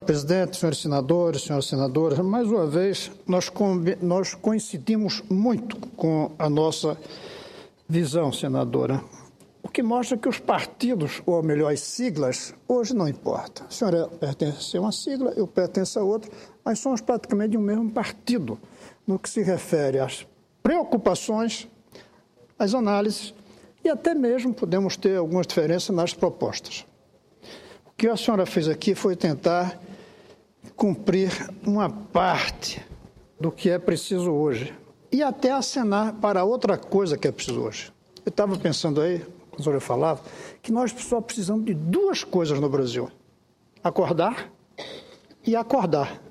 presidente, senhores senadores, senhoras senadoras, mais uma vez nós coincidimos muito com a nossa visão, senadora, o que mostra que os partidos, ou melhor, as siglas, hoje não importa. A senhora pertence a uma sigla, eu pertenço a outra, mas somos praticamente de um mesmo partido, no que se refere às preocupações, às análises e até mesmo podemos ter algumas diferenças nas propostas. O que a senhora fez aqui foi tentar cumprir uma parte do que é preciso hoje e até acenar para outra coisa que é preciso hoje. Eu estava pensando aí, quando a senhora falava, que nós só precisamos de duas coisas no Brasil: acordar e acordar.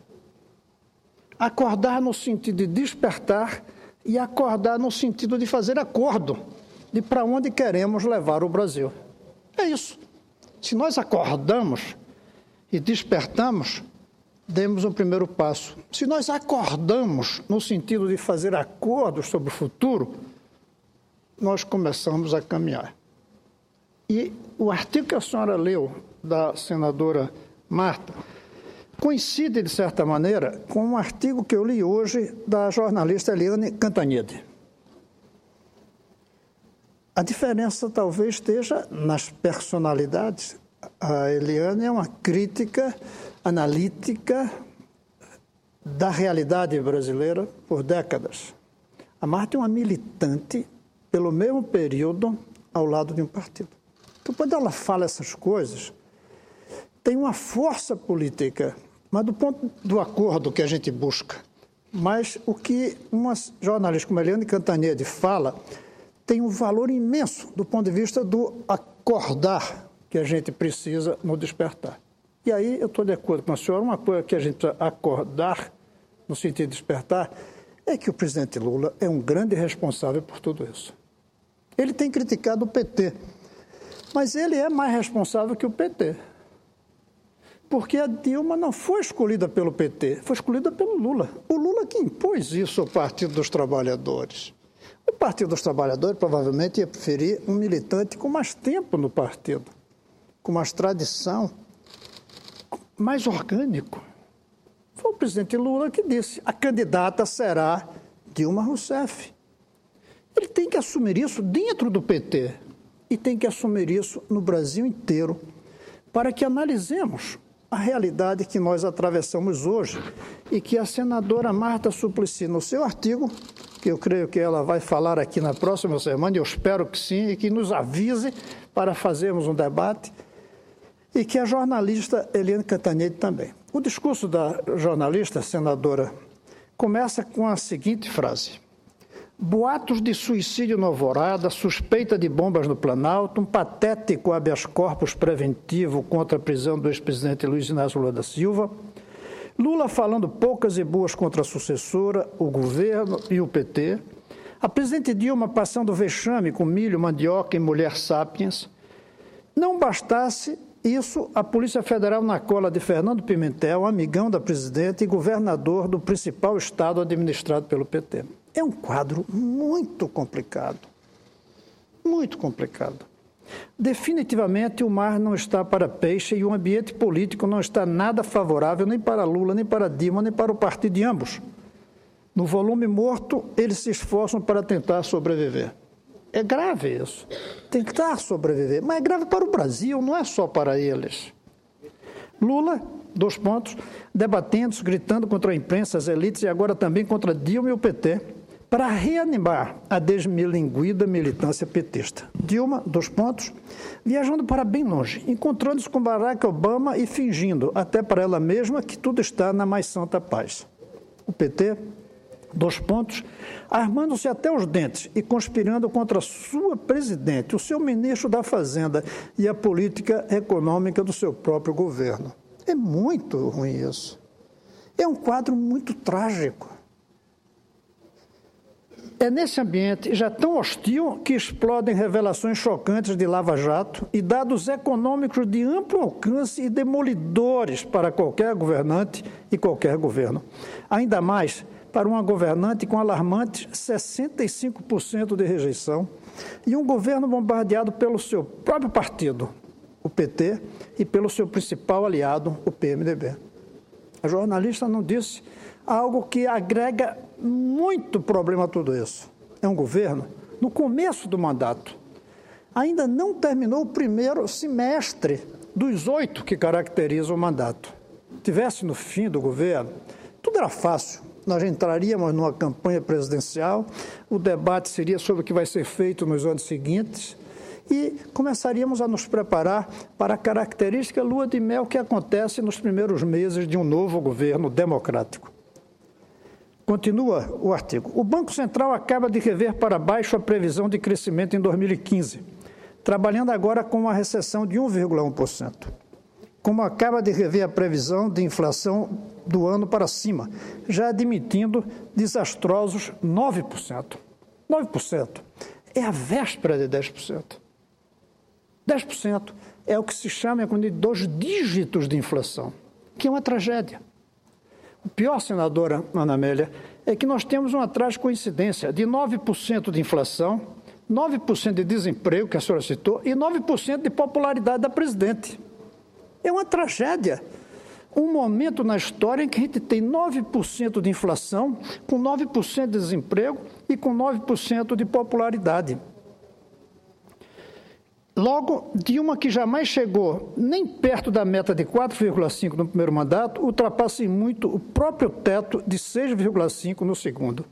Acordar no sentido de despertar e acordar no sentido de fazer acordo de para onde queremos levar o Brasil. É isso. Se nós acordamos e despertamos, demos o primeiro passo. Se nós acordamos no sentido de fazer acordos sobre o futuro, nós começamos a caminhar. E o artigo que a senhora leu, da senadora Marta, coincide, de certa maneira, com um artigo que eu li hoje da jornalista Eliane Cantanhede. A diferença talvez esteja nas personalidades. A Eliane é uma crítica analítica da realidade brasileira por décadas. A Marta é uma militante pelo mesmo período ao lado de um partido. Então, quando ela fala essas coisas, tem uma força política, mas do ponto do acordo que a gente busca. Mas o que uma jornalista como Eliane Cantanhede fala tem um valor imenso do ponto de vista do acordar que a gente precisa no despertar. E aí eu estou de acordo com a senhora, uma coisa que a gente precisa acordar no sentido de despertar é que o presidente Lula é um grande responsável por tudo isso. Ele tem criticado o PT, mas ele é mais responsável que o PT. Porque a Dilma não foi escolhida pelo PT, foi escolhida pelo Lula. O Lula que impôs isso ao Partido dos Trabalhadores. O Partido dos Trabalhadores provavelmente ia preferir um militante com mais tempo no partido, com mais tradição, mais orgânico. Foi o presidente Lula que disse: a candidata será Dilma Rousseff. Ele tem que assumir isso dentro do PT e tem que assumir isso no Brasil inteiro para que analisemos a realidade que nós atravessamos hoje e que a senadora Marta Suplicy, no seu artigo, que eu creio que ela vai falar aqui na próxima semana, e eu espero que sim, e que nos avise para fazermos um debate, e que a jornalista Eliane Cantanhede também. O discurso da jornalista, senadora, começa com a seguinte frase: boatos de suicídio no Alvorada, suspeita de bombas no Planalto, um patético habeas corpus preventivo contra a prisão do ex-presidente Luiz Inácio Lula da Silva, Lula falando poucas e boas contra a sucessora, o governo e o PT, a presidente Dilma passando vexame com milho, mandioca e mulher sapiens. Não bastasse isso, a Polícia Federal na cola de Fernando Pimentel, amigão da presidente e governador do principal estado administrado pelo PT. É um quadro muito complicado, muito complicado. Definitivamente o mar não está para peixe e o ambiente político não está nada favorável nem para Lula, nem para Dilma, nem para o partido de ambos. No volume morto, eles se esforçam para tentar sobreviver. É grave isso. Tentar sobreviver, mas é grave para o Brasil, não é só para eles. Lula, debatendo, gritando contra a imprensa, as elites e agora também contra Dilma e o PT, para reanimar a desmilinguida militância petista. Dilma, viajando para bem longe, encontrando-se com Barack Obama e fingindo, até para ela mesma, que tudo está na mais santa paz. O PT, armando-se até os dentes e conspirando contra a sua presidente, o seu ministro da Fazenda e a política econômica do seu próprio governo. É muito ruim isso. É um quadro muito trágico. É nesse ambiente já tão hostil que explodem revelações chocantes de Lava Jato e dados econômicos de amplo alcance e demolidores para qualquer governante e qualquer governo. Ainda mais para uma governante com alarmantes 65% de rejeição e um governo bombardeado pelo seu próprio partido, o PT, e pelo seu principal aliado, o PMDB. A jornalista não disse algo que agrega muito problema a tudo isso. É um governo, no começo do mandato, ainda não terminou o primeiro semestre dos 8 que caracterizam o mandato. Tivesse no fim do governo, tudo era fácil. Nós entraríamos numa campanha presidencial, o debate seria sobre o que vai ser feito nos anos seguintes e começaríamos a nos preparar para a característica lua de mel que acontece nos primeiros meses de um novo governo democrático. Continua o artigo. O Banco Central acaba de rever para baixo a previsão de crescimento em 2015, trabalhando agora com uma recessão de 1,1%. Como acaba de rever a previsão de inflação do ano para cima, já admitindo desastrosos 9%. 9% é a véspera de 10%. 10% é o que se chama de 2 dígitos de inflação, que é uma tragédia. O pior, senadora Ana Amélia, é que nós temos uma trágica coincidência de 9% de inflação, 9% de desemprego, que a senhora citou, e 9% de popularidade da presidente. É uma tragédia. Um momento na história em que a gente tem 9% de inflação, com 9% de desemprego e com 9% de popularidade. Logo, Dilma, que jamais chegou nem perto da meta de 4,5% no primeiro mandato, ultrapassa em muito o próprio teto de 6,5% no segundo.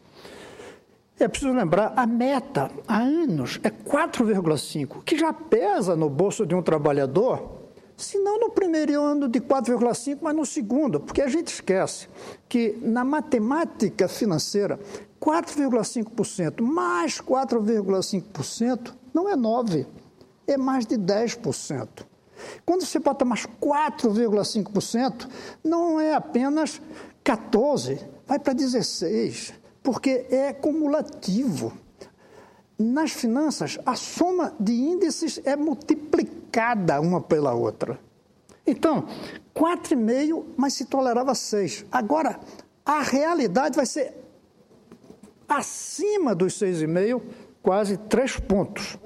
É preciso lembrar, a meta há anos é 4,5%, que já pesa no bolso de um trabalhador, se não no primeiro ano de 4,5%, mas no segundo, porque a gente esquece que na matemática financeira, 4,5% mais 4,5% não é 9%, é mais de 10%. Quando você bota mais 4,5%, não é apenas 14%, vai para 16%, porque é cumulativo. Nas finanças, a soma de índices é multiplicada uma pela outra. Então, 4,5%, mas se tolerava 6%. Agora, a realidade vai ser acima dos 6,5%, quase 3 pontos.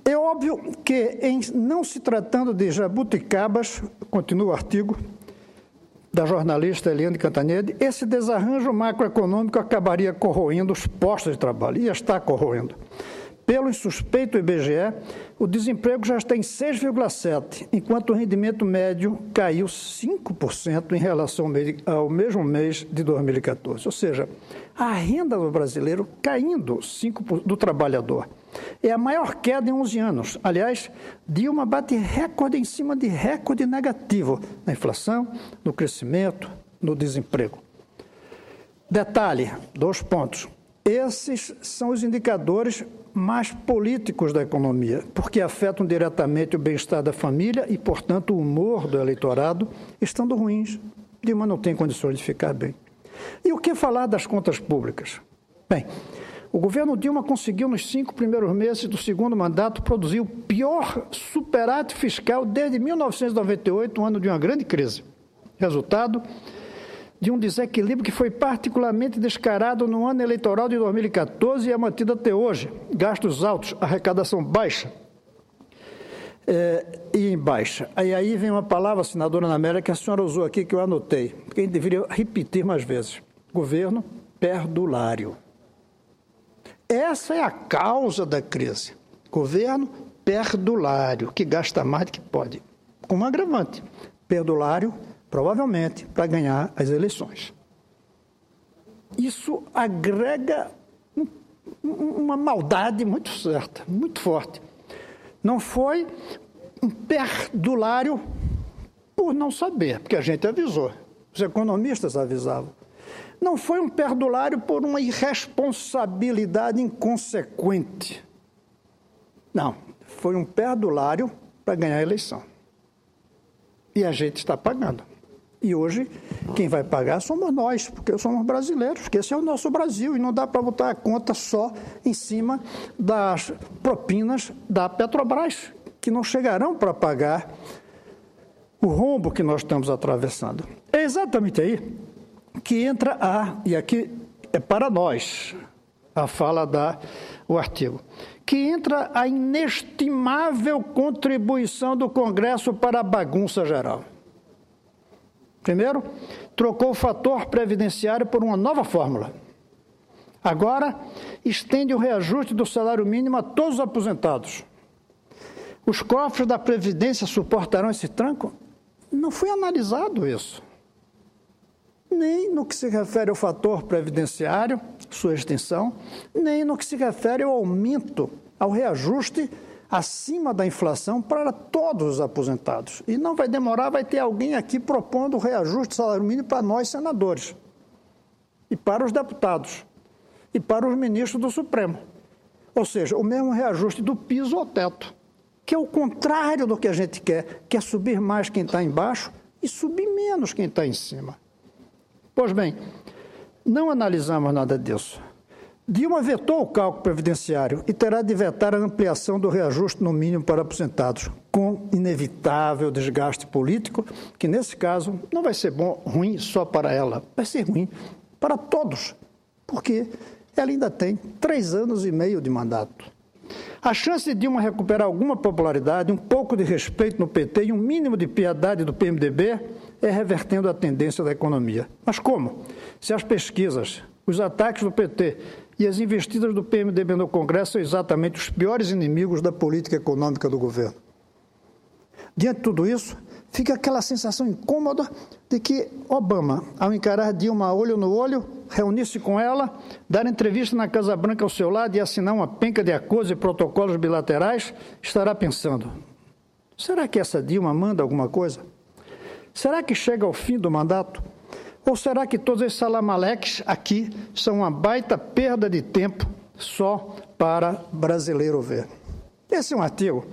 É óbvio que, em não se tratando de jabuticabas, continua o artigo da jornalista Eliane Cantanhede, esse desarranjo macroeconômico acabaria corroendo os postos de trabalho, e está corroendo. Pelo insuspeito IBGE, o desemprego já está em 6,7%, enquanto o rendimento médio caiu 5% em relação ao mesmo mês de 2014. Ou seja, a renda do brasileiro caindo 5% do trabalhador. É a maior queda em 11 anos. Aliás, Dilma bate recorde em cima de recorde negativo na inflação, no crescimento, no desemprego. Detalhe, 2 pontos. Esses são os indicadores mais políticos da economia, porque afetam diretamente o bem-estar da família e, portanto, o humor do eleitorado, estando ruins. Dilma não tem condições de ficar bem. E o que falar das contas públicas? Bem, o governo Dilma conseguiu, nos 5 primeiros meses do segundo mandato, produzir o pior superávit fiscal desde 1998, um ano de uma grande crise. Resultado de um desequilíbrio que foi particularmente descarado no ano eleitoral de 2014 e é mantido até hoje. Gastos altos, arrecadação baixa e em baixa. Aí vem uma palavra, senadora Ana Amélia, que a senhora usou aqui, que eu anotei, porque a gente deveria repetir mais vezes. Governo perdulário. Essa é a causa da crise. Governo perdulário, que gasta mais do que pode. Com um agravante. Perdulário, provavelmente, para ganhar as eleições. Isso agrega uma maldade muito certa, muito forte. Não foi um perdulário por não saber, porque a gente avisou, os economistas avisavam. Não foi um perdulário por uma irresponsabilidade inconsequente. Não, foi um perdulário para ganhar a eleição. E a gente está pagando. E hoje, quem vai pagar somos nós, porque somos brasileiros, porque esse é o nosso Brasil, e não dá para botar a conta só em cima das propinas da Petrobras, que não chegarão para pagar o rombo que nós estamos atravessando. É exatamente aí que entra e aqui é para nós, a fala o artigo, que entra a inestimável contribuição do Congresso para a bagunça geral. Primeiro, trocou o fator previdenciário por uma nova fórmula. Agora, estende o reajuste do salário mínimo a todos os aposentados. Os cofres da Previdência suportarão esse tranco? Não foi analisado isso. Nem no que se refere ao fator previdenciário, sua extinção, nem no que se refere ao aumento, ao reajuste acima da inflação para todos os aposentados. E não vai demorar, vai ter alguém aqui propondo o reajuste do salário mínimo para nós, senadores, e para os deputados, e para os ministros do Supremo. Ou seja, o mesmo reajuste do piso ao teto, que é o contrário do que a gente quer, que é subir mais quem está embaixo e subir menos quem está em cima. Pois bem, não analisamos nada disso. Dilma vetou o cálculo previdenciário e terá de vetar a ampliação do reajuste no mínimo para aposentados, com inevitável desgaste político, que nesse caso não vai ser ruim só para ela, vai ser ruim para todos, porque ela ainda tem 3 anos e meio de mandato. A chance de Dilma recuperar alguma popularidade, um pouco de respeito no PT e um mínimo de piedade do PMDB é revertendo a tendência da economia. Mas como? Se as pesquisas, os ataques do PT e as investidas do PMDB no Congresso são exatamente os piores inimigos da política econômica do governo. Diante de tudo isso, fica aquela sensação incômoda de que Obama, ao encarar Dilma olho no olho, reunir-se com ela, dar entrevista na Casa Branca ao seu lado e assinar uma penca de acordos e protocolos bilaterais, estará pensando, será que essa Dilma manda alguma coisa? Será que chega ao fim do mandato? Ou será que todos esses salamaleques aqui são uma baita perda de tempo só para brasileiro ver? Esse é um artigo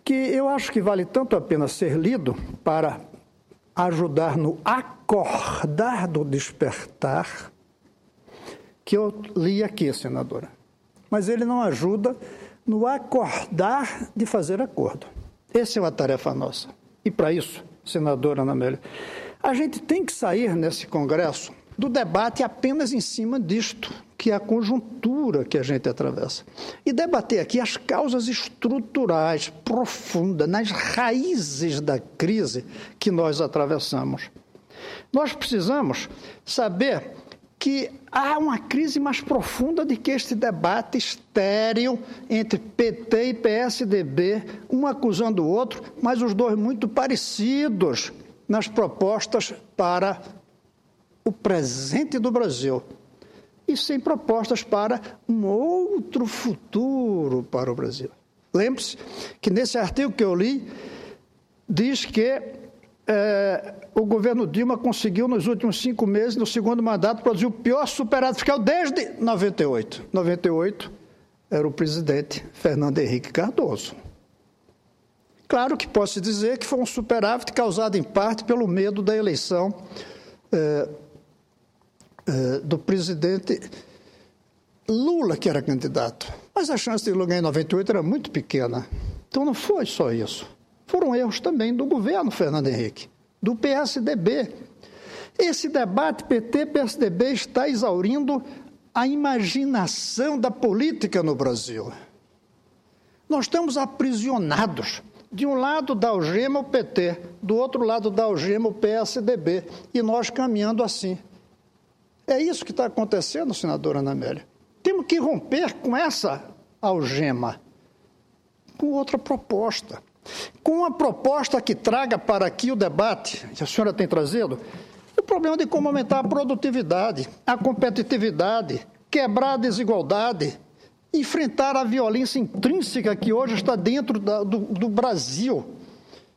que eu acho que vale tanto a pena ser lido para ajudar no acordar do despertar, que eu li aqui, senadora. Mas ele não ajuda no acordar de fazer acordo. Essa é uma tarefa nossa. E para isso, senadora Ana Amélia, a gente tem que sair nesse Congresso do debate apenas em cima disto, que é a conjuntura que a gente atravessa. E debater aqui as causas estruturais, profundas, nas raízes da crise que nós atravessamos. Nós precisamos saber que há uma crise mais profunda do que este debate estéril entre PT e PSDB, um acusando o outro, mas os dois muito parecidos nas propostas para o presente do Brasil e sem propostas para um outro futuro para o Brasil. Lembre-se que nesse artigo que eu li, diz que o governo Dilma conseguiu nos últimos 5 meses, no segundo mandato, produzir o pior superávit fiscal desde 98. 98 era o presidente Fernando Henrique Cardoso. Claro que posso dizer que foi um superávit causado em parte pelo medo da eleição do presidente Lula, que era candidato. Mas a chance de Lula ganhar em 98 era muito pequena. Então não foi só isso. Foram erros também do governo Fernando Henrique, do PSDB. Esse debate PT-PSDB está exaurindo a imaginação da política no Brasil. Nós estamos aprisionados. De um lado da algema o PT, do outro lado da algema o PSDB, e nós caminhando assim. É isso que está acontecendo, senadora Ana Amélia. Temos que romper com essa algema, com outra proposta. Com uma proposta que traga para aqui o debate, que a senhora tem trazido, o problema de como aumentar a produtividade, a competitividade, quebrar a desigualdade, enfrentar a violência intrínseca que hoje está dentro do Brasil.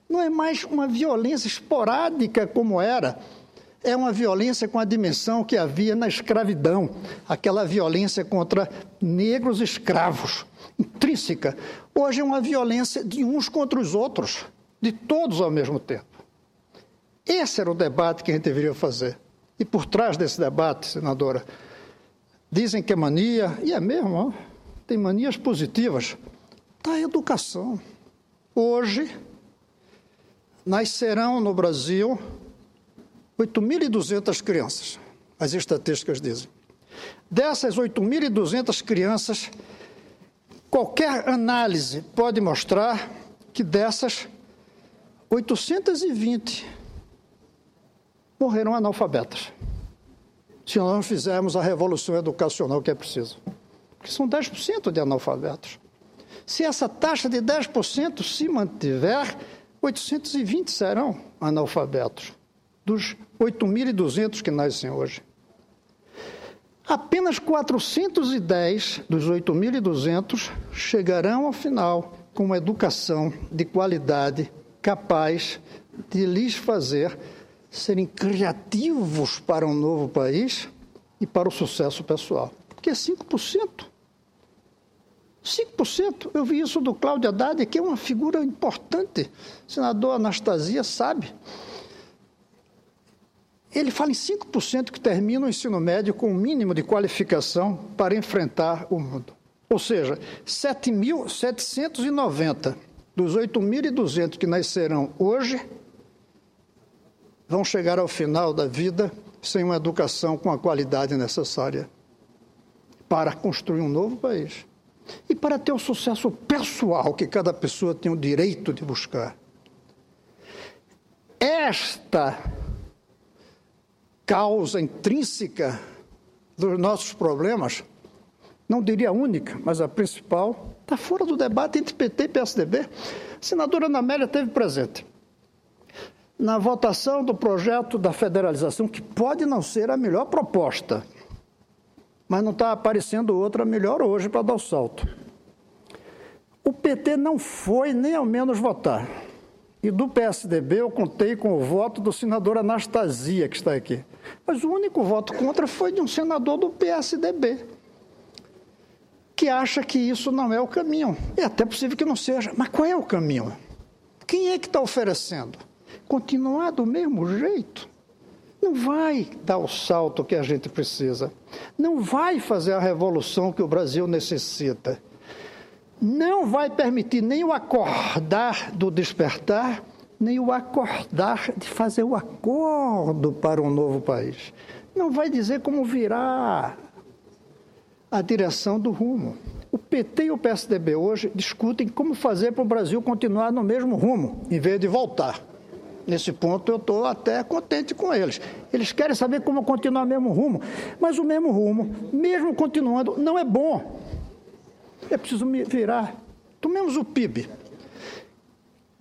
Não é mais uma violência esporádica como era, é uma violência com a dimensão que havia na escravidão, aquela violência contra negros escravos, intrínseca. Hoje é uma violência de uns contra os outros, de todos ao mesmo tempo. Esse era o debate que a gente deveria fazer. E por trás desse debate, senadora, dizem que é mania, e é mesmo, ó, tem manias positivas, está a educação. Hoje, nascerão no Brasil 8.200 crianças, as estatísticas dizem. Dessas 8.200 crianças, qualquer análise pode mostrar que dessas 820 morrerão analfabetas, se nós não fizermos a revolução educacional que é preciso. Porque são 10% de analfabetos. Se essa taxa de 10% se mantiver, 820 serão analfabetos, dos 8.200 que nascem hoje. Apenas 410 dos 8.200 chegarão ao final com uma educação de qualidade capaz de lhes fazer serem criativos para um novo país e para o sucesso pessoal. Porque é 5%. 5%. Eu vi isso do Cláudio Haddad, que é uma figura importante. O senador Anastasia sabe. Ele fala em 5% que terminam o ensino médio com o mínimo de qualificação para enfrentar o mundo. Ou seja, 7.790 dos 8.200 que nascerão hoje vão chegar ao final da vida sem uma educação com a qualidade necessária para construir um novo país e para ter o sucesso pessoal que cada pessoa tem o direito de buscar. Esta causa intrínseca dos nossos problemas, não diria única, mas a principal, está fora do debate entre PT e PSDB. A senadora Ana Amélia esteve presente na votação do projeto da federalização, que pode não ser a melhor proposta, mas não está aparecendo outra melhor hoje para dar o salto. O PT não foi nem ao menos votar. E do PSDB eu contei com o voto do senador Anastasia, que está aqui. Mas o único voto contra foi de um senador do PSDB, que acha que isso não é o caminho. É até possível que não seja. Mas qual é o caminho? Quem é que está oferecendo? Continuar do mesmo jeito? Não vai dar o salto que a gente precisa. Não vai fazer a revolução que o Brasil necessita. Não vai permitir nem o acordar do despertar, nem o acordar de fazer o acordo para um novo país. Não vai dizer como virá a direção do rumo. O PT e o PSDB hoje discutem como fazer para o Brasil continuar no mesmo rumo, em vez de voltar. Nesse ponto eu estou até contente com eles. Eles querem saber como continuar no mesmo rumo, mas o mesmo rumo, mesmo continuando, não é bom. É preciso virar. Tomemos o PIB.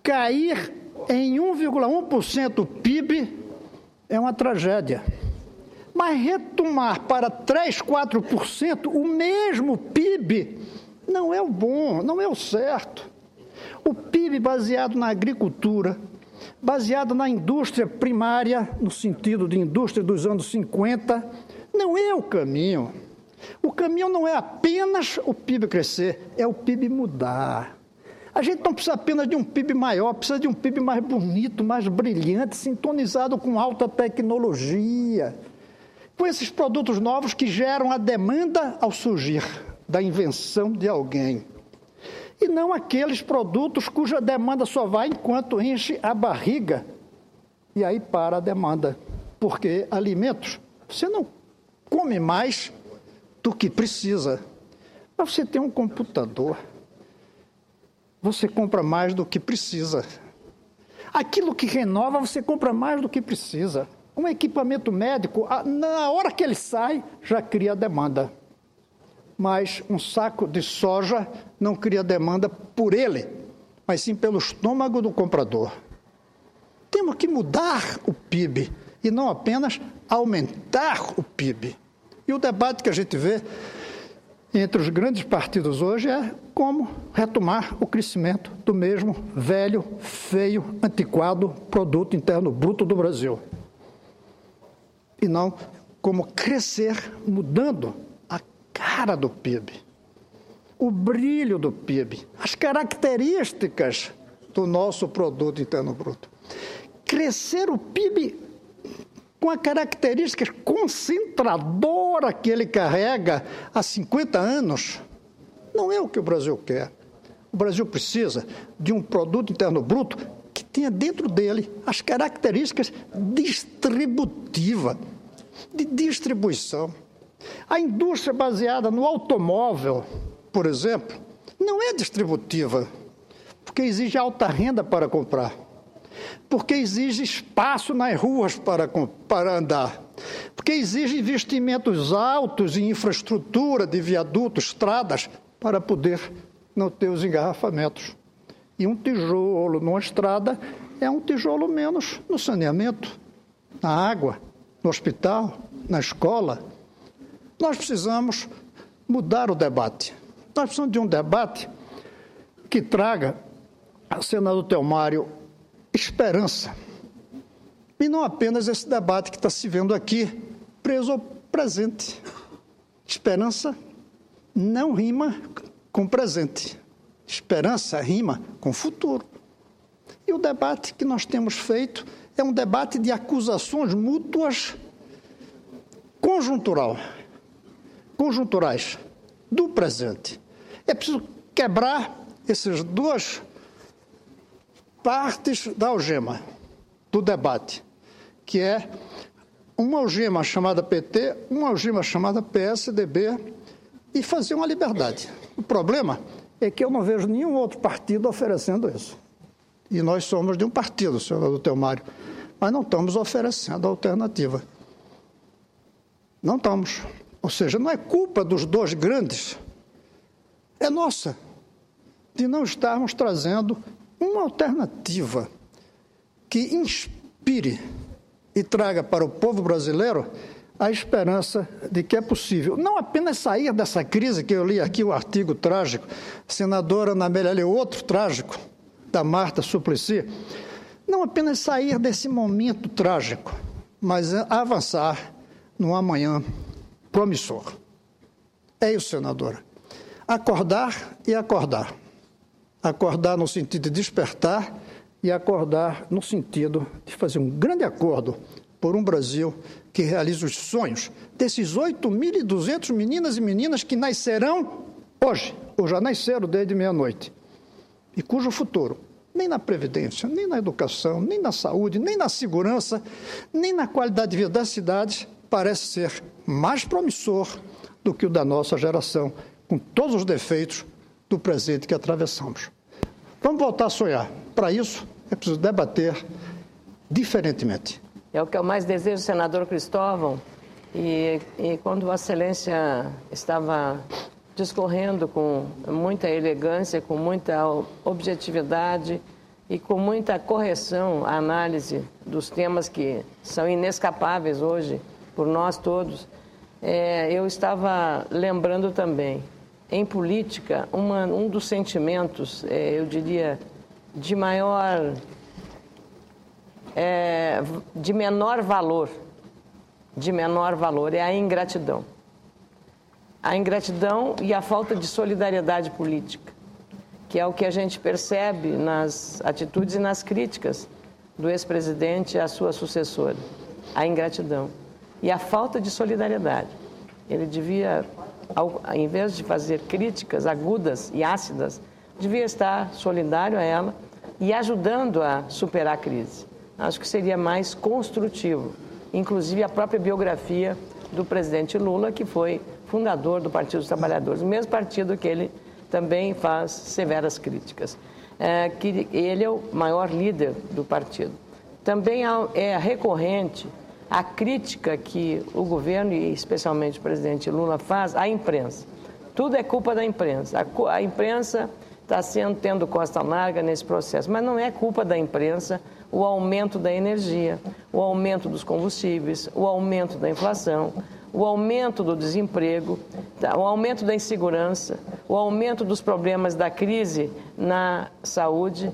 Cair em 1,1% o PIB é uma tragédia. Mas retomar para 3%, 4% o mesmo PIB não é o bom, não é o certo. O PIB baseado na agricultura, baseado na indústria primária, no sentido de indústria dos anos 50, não é o caminho. O caminho não é apenas o PIB crescer, é o PIB mudar. A gente não precisa apenas de um PIB maior, precisa de um PIB mais bonito, mais brilhante, sintonizado com alta tecnologia, com esses produtos novos que geram a demanda ao surgir da invenção de alguém. E não aqueles produtos cuja demanda só vai enquanto enche a barriga e aí para a demanda. Porque alimentos, você não come mais do que precisa. Mas você tem um computador, você compra mais do que precisa. Aquilo que renova, você compra mais do que precisa. Um equipamento médico, na hora que ele sai, já cria demanda. Mas um saco de soja não cria demanda por ele, mas sim pelo estômago do comprador. Temos que mudar o PIB e não apenas aumentar o PIB. E o debate que a gente vê entre os grandes partidos hoje é como retomar o crescimento do mesmo velho, feio, antiquado produto interno bruto do Brasil. E não como crescer mudando a cara do PIB, o brilho do PIB, as características do nosso produto interno bruto. Crescer o PIB com a característica concentradora que ele carrega há 50 anos, não é o que o Brasil quer. O Brasil precisa de um produto interno bruto que tenha dentro dele as características distributivas, de distribuição. A indústria baseada no automóvel, por exemplo, não é distributiva, porque exige alta renda para comprar. porque exige espaço nas ruas para andar, porque exige investimentos altos em infraestrutura de viadutos, estradas, para poder não ter os engarrafamentos. E um tijolo numa estrada é um tijolo menos no saneamento, na água, no hospital, na escola. Nós precisamos mudar o debate. Nós precisamos de um debate que traga, senador Telmário, esperança. E não apenas esse debate que está se vendo aqui, preso ao presente. Esperança não rima com presente. Esperança rima com futuro. E o debate que nós temos feito é um debate de acusações mútuas conjunturais do presente. É preciso quebrar essas duas partes da algema do debate, que é uma algema chamada PT, uma algema chamada PSDB, e fazer uma liberdade. O problema é que eu não vejo nenhum outro partido oferecendo isso. E nós somos de um partido, senador Telmário, mas não estamos oferecendo alternativa. Não estamos. Ou seja, não é culpa dos dois grandes, é nossa, de não estarmos trazendo uma alternativa que inspire e traga para o povo brasileiro a esperança de que é possível não apenas sair dessa crise, que eu li aqui o artigo trágico, a senadora Ana Amélia leu outro trágico, da Marta Suplicy, não apenas sair desse momento trágico, mas avançar num amanhã promissor. É isso, senadora. Acordar e acordar. Acordar no sentido de despertar e acordar no sentido de fazer um grande acordo por um Brasil que realize os sonhos desses 8.200 meninas e meninas que nascerão hoje, ou já nasceram desde meia-noite, e cujo futuro, nem na Previdência, nem na educação, nem na saúde, nem na segurança, nem na qualidade de vida das cidades, parece ser mais promissor do que o da nossa geração, com todos os defeitos do presente que atravessamos. Vamos voltar a sonhar. Para isso, é preciso debater diferentemente. É o que eu mais desejo, senador Cristóvão, e quando Vossa Excelência estava discorrendo com muita elegância, com muita objetividade e com muita correção a análise dos temas que são inescapáveis hoje por nós todos, eu estava lembrando também, em política, um dos sentimentos, eu diria, de menor valor é a ingratidão. A ingratidão e a falta de solidariedade política, que é o que a gente percebe nas atitudes e nas críticas do ex-presidente à sua sucessora. A ingratidão e a falta de solidariedade. Ele devia, ao invés de fazer críticas agudas e ácidas, devia estar solidário a ela e ajudando a superar a crise. Acho que seria mais construtivo. Inclusive a própria biografia do presidente Lula, que foi fundador do Partido dos Trabalhadores, o mesmo partido que ele também faz severas críticas. Que ele é o maior líder do partido. Também é recorrente a crítica que o governo, e especialmente o presidente Lula, faz à imprensa. Tudo é culpa da imprensa. A imprensa está tendo costa larga nesse processo, mas não é culpa da imprensa o aumento da energia, o aumento dos combustíveis, o aumento da inflação, o aumento do desemprego, o aumento da insegurança, o aumento dos problemas da crise na saúde.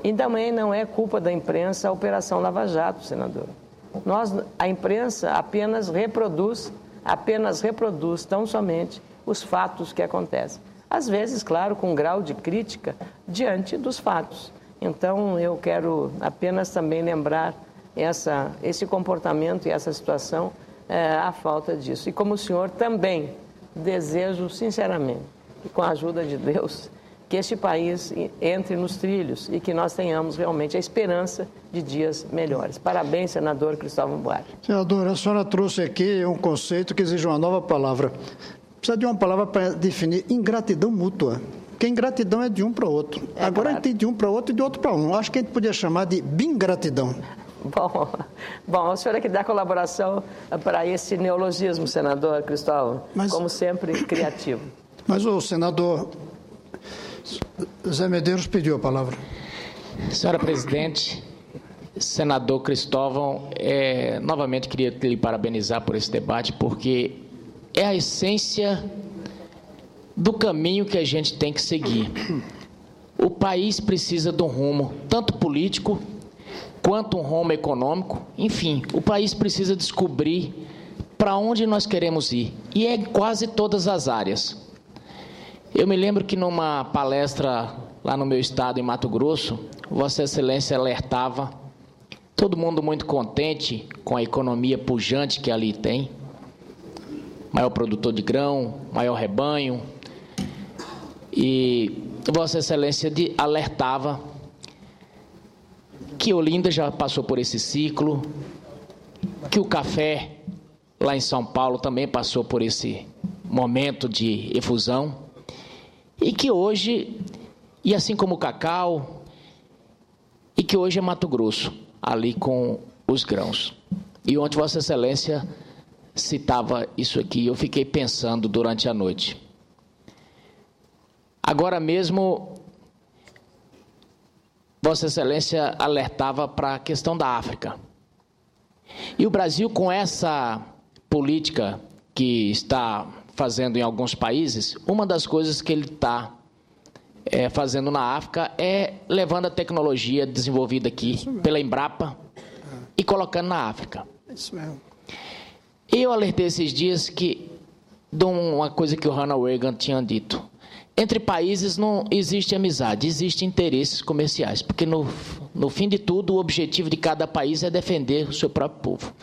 E também não é culpa da imprensa a Operação Lava Jato, senador. A imprensa apenas reproduz tão somente os fatos que acontecem. Às vezes, claro, com um grau de crítica diante dos fatos. Então, eu quero apenas também lembrar esse comportamento e essa situação, a falta disso. E como o senhor também desejo sinceramente, e com a ajuda de Deus, que este país entre nos trilhos e que nós tenhamos realmente a esperança de dias melhores. Parabéns, senador Cristóvão Buarque. Senadora, a senhora trouxe aqui um conceito que exige uma nova palavra. Precisa de uma palavra para definir ingratidão mútua. Porque ingratidão é de um para o outro. Agora a gente tem de um para o outro e de outro para um. Eu acho que a gente podia chamar de bingratidão. Bom, o senhor é que dá colaboração para esse neologismo, senador Cristóvão, como sempre, criativo. Mas o senador Zé Medeiros pediu a palavra. Senhora presidente, senador Cristóvão, novamente queria lhe parabenizar por esse debate, porque é a essência do caminho que a gente tem que seguir. O país precisa de um rumo, tanto político, quanto um rumo econômico. Enfim, o país precisa descobrir para onde nós queremos ir, e é em quase todas as áreas. Eu me lembro que numa palestra lá no meu estado, em Mato Grosso, Vossa Excelência alertava, todo mundo muito contente com a economia pujante que ali tem, maior produtor de grão, maior rebanho, e Vossa Excelência alertava que Olinda já passou por esse ciclo, que o café lá em São Paulo também passou por esse momento de efusão, e que hoje, e assim como o cacau, e que hoje é Mato Grosso, ali com os grãos. E ontem Vossa Excelência citava isso aqui, eu fiquei pensando durante a noite. Agora mesmo, Vossa Excelência alertava para a questão da África. E o Brasil, com essa política que está fazendo em alguns países, uma das coisas que ele está fazendo na África é levando a tecnologia desenvolvida aqui pela Embrapa e colocando na África. Isso mesmo. Eu alertei esses dias de uma coisa que o Ronald Reagan tinha dito. Entre países não existe amizade, existem interesses comerciais, porque no fim de tudo, o objetivo de cada país é defender o seu próprio povo.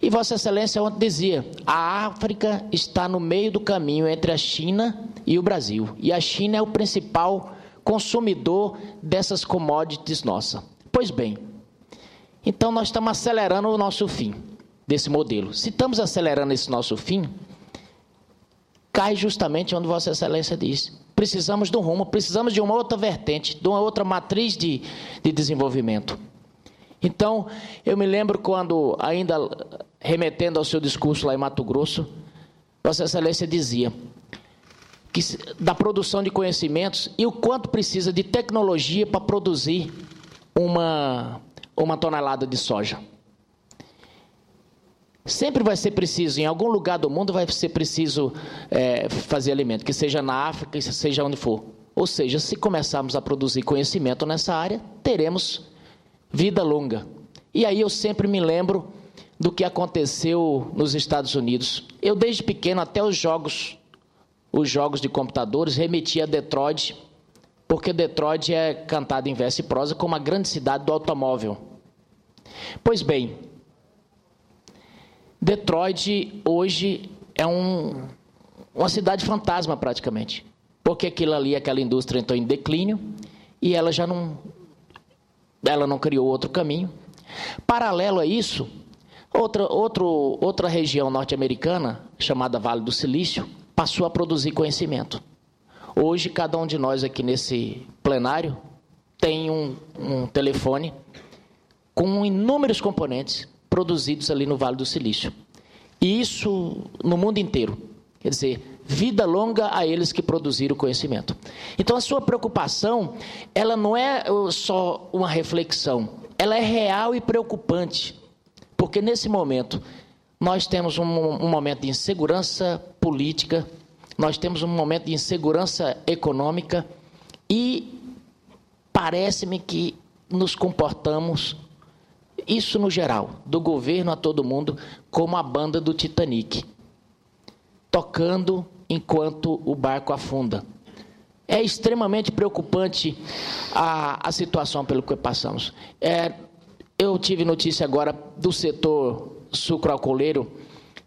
E Vossa Excelência ontem dizia, a África está no meio do caminho entre a China e o Brasil. E a China é o principal consumidor dessas commodities nossas. Pois bem, então nós estamos acelerando o nosso fim desse modelo. Se estamos acelerando esse nosso fim, cai justamente onde Vossa Excelência diz. Precisamos de um rumo, precisamos de uma outra vertente, de uma outra matriz de desenvolvimento. Então, eu me lembro quando, ainda remetendo ao seu discurso lá em Mato Grosso, Vossa Excelência dizia que, da produção de conhecimentos e o quanto precisa de tecnologia para produzir uma tonelada de soja. Sempre vai ser preciso, em algum lugar do mundo vai ser preciso fazer alimento, que seja na África, que seja onde for. Ou seja, se começarmos a produzir conhecimento nessa área, teremos vida longa. E aí eu sempre me lembro do que aconteceu nos Estados Unidos. Eu, desde pequeno, até os jogos de computadores, remetia a Detroit, porque Detroit é cantado em verso e prosa como a grande cidade do automóvel. Pois bem, Detroit hoje é uma cidade fantasma praticamente, porque aquela indústria entrou em declínio e ela não criou outro caminho. Paralelo a isso, outra região norte-americana, chamada Vale do Silício, passou a produzir conhecimento. Hoje, cada um de nós aqui nesse plenário tem um telefone com inúmeros componentes produzidos ali no Vale do Silício. E isso no mundo inteiro. Quer dizer, vida longa a eles que produziram o conhecimento. Então, a sua preocupação, ela não é só uma reflexão, ela é real e preocupante. Porque, nesse momento, nós temos um momento de insegurança política, nós temos um momento de insegurança econômica e parece-me que nos comportamos, isso no geral, do governo a todo mundo, como a banda do Titanic, tocando enquanto o barco afunda. É extremamente preocupante a situação pelo que passamos. Eu tive notícia agora do setor sucroalcooleiro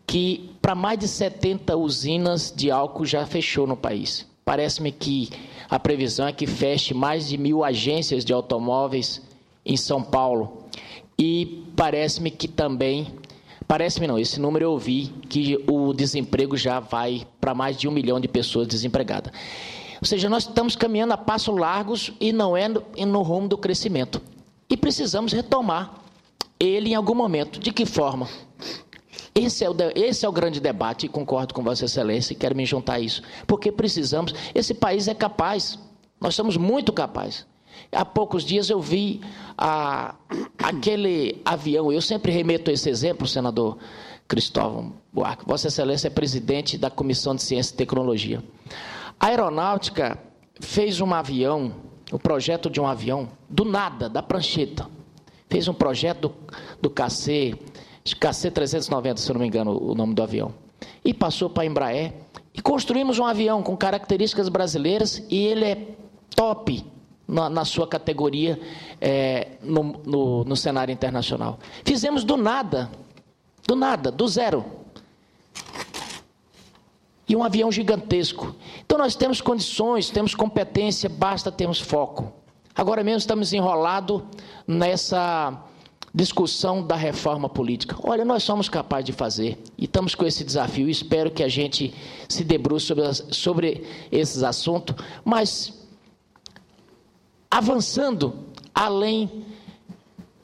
que para mais de 70 usinas de álcool já fechou no país. Parece-me que a previsão é que feche mais de 1.000 agências de automóveis em São Paulo. E parece-me que também, esse número eu ouvi, que o desemprego já vai para mais de 1 milhão de pessoas desempregadas. Ou seja, nós estamos caminhando a passos largos e não é no rumo do crescimento. E precisamos retomar ele em algum momento. De que forma? Esse é o grande debate, e concordo com Vossa Excelência, e quero me juntar a isso. Porque precisamos, esse país é capaz, nós somos muito capazes. Há poucos dias eu vi aquele avião, eu sempre remeto a esse exemplo, senador Cristóvão Buarque. Vossa Excelência é presidente da Comissão de Ciência e Tecnologia. A aeronáutica fez um avião, o projeto de um avião, do nada, da prancheta. Fez um projeto do KC-390, se eu não me engano o nome do avião. E passou para a Embraer. E construímos um avião com características brasileiras e ele é top na sua categoria no cenário internacional. Fizemos do nada, do zero. E um avião gigantesco. Então nós temos condições, temos competência, basta termos foco. Agora mesmo estamos enrolados nessa discussão da reforma política. Olha, nós somos capazes de fazer e estamos com esse desafio. Espero que a gente se debruce sobre esses assuntos, mas avançando além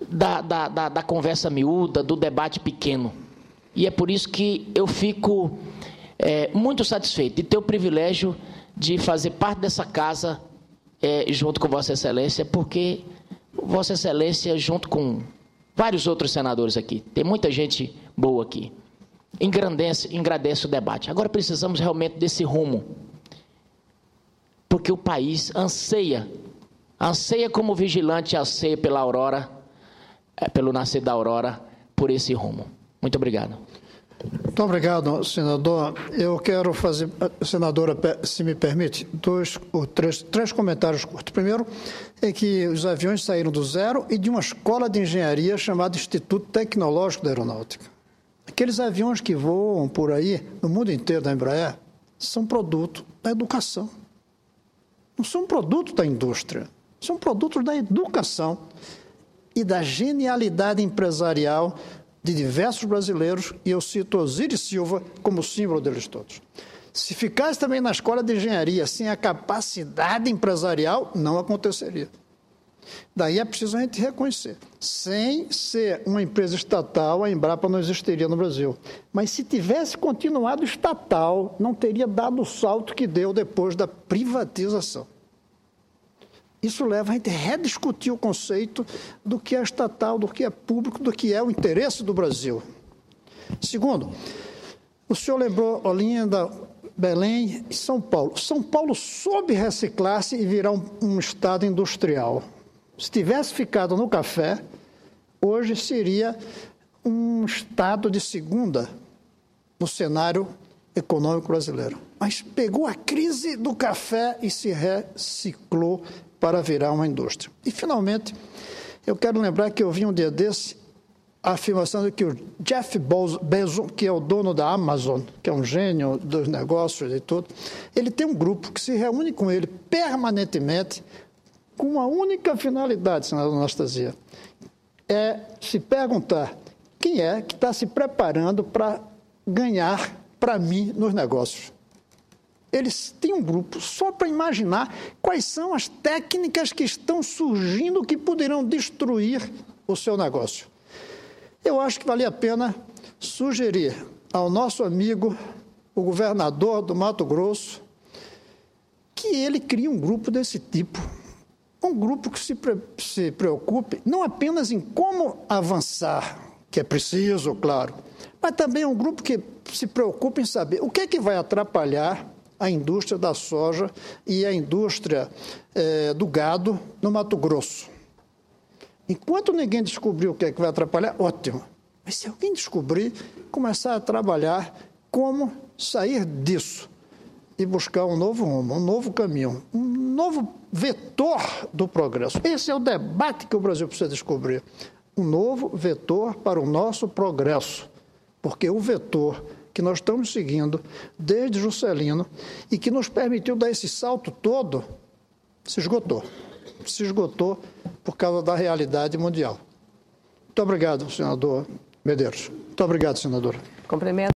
da conversa miúda, do debate pequeno. E é por isso que eu fico muito satisfeito de ter o privilégio de fazer parte dessa casa junto com Vossa Excelência, porque Vossa Excelência, junto com vários outros senadores aqui, tem muita gente boa aqui, engrandece o debate. Agora precisamos realmente desse rumo, porque o país anseia como vigilante, anseia pela aurora, pelo nascer da aurora, por esse rumo. Muito obrigado. Muito obrigado, senador. Eu quero fazer, senadora, se me permite, três comentários curtos. Primeiro, é que os aviões saíram do zero e de uma escola de engenharia chamada Instituto Tecnológico da Aeronáutica. Aqueles aviões que voam por aí, no mundo inteiro da Embraer, são produto da educação. Não são produto da indústria, são produtos da educação e da genialidade empresarial de diversos brasileiros, e eu cito Osiris Silva como símbolo deles todos. Se ficasse também na escola de engenharia sem a capacidade empresarial, não aconteceria. Daí é preciso a gente reconhecer. Sem ser uma empresa estatal, a Embrapa não existiria no Brasil. Mas se tivesse continuado estatal, não teria dado o salto que deu depois da privatização. Isso leva a gente a rediscutir o conceito do que é estatal, do que é público, do que é o interesse do Brasil. Segundo, o senhor lembrou Olinda, Belém e São Paulo. São Paulo soube reciclar-se e virar um estado industrial. Se tivesse ficado no café, hoje seria um estado de segunda no cenário econômico brasileiro. Mas pegou a crise do café e se reciclou para virar uma indústria. E, finalmente, eu quero lembrar que eu vi um dia desse a afirmação de que o Jeff Bezos, que é o dono da Amazon, que é um gênio dos negócios e tudo, ele tem um grupo que se reúne com ele permanentemente com uma única finalidade, senadora Anastasia, é se perguntar quem é que está se preparando para ganhar para mim nos negócios. Eles têm um grupo só para imaginar quais são as técnicas que estão surgindo que poderão destruir o seu negócio. Eu acho que vale a pena sugerir ao nosso amigo, o governador do Mato Grosso, que ele crie um grupo desse tipo. Um grupo que se preocupe não apenas em como avançar, que é preciso, claro, mas também um grupo que se preocupe em saber o que é que vai atrapalhar a indústria da soja e a indústria do gado no Mato Grosso. Enquanto ninguém descobriu o que é que vai atrapalhar, ótimo. Mas se alguém descobrir, começar a trabalhar como sair disso e buscar um novo rumo, um novo caminho, um novo vetor do progresso. Esse é o debate que o Brasil precisa descobrir. Um novo vetor para o nosso progresso. Porque o vetor que nós estamos seguindo desde Juscelino e que nos permitiu dar esse salto todo, se esgotou. Se esgotou por causa da realidade mundial. Muito obrigado, senador Medeiros. Muito obrigado, senadora. Cumprimento.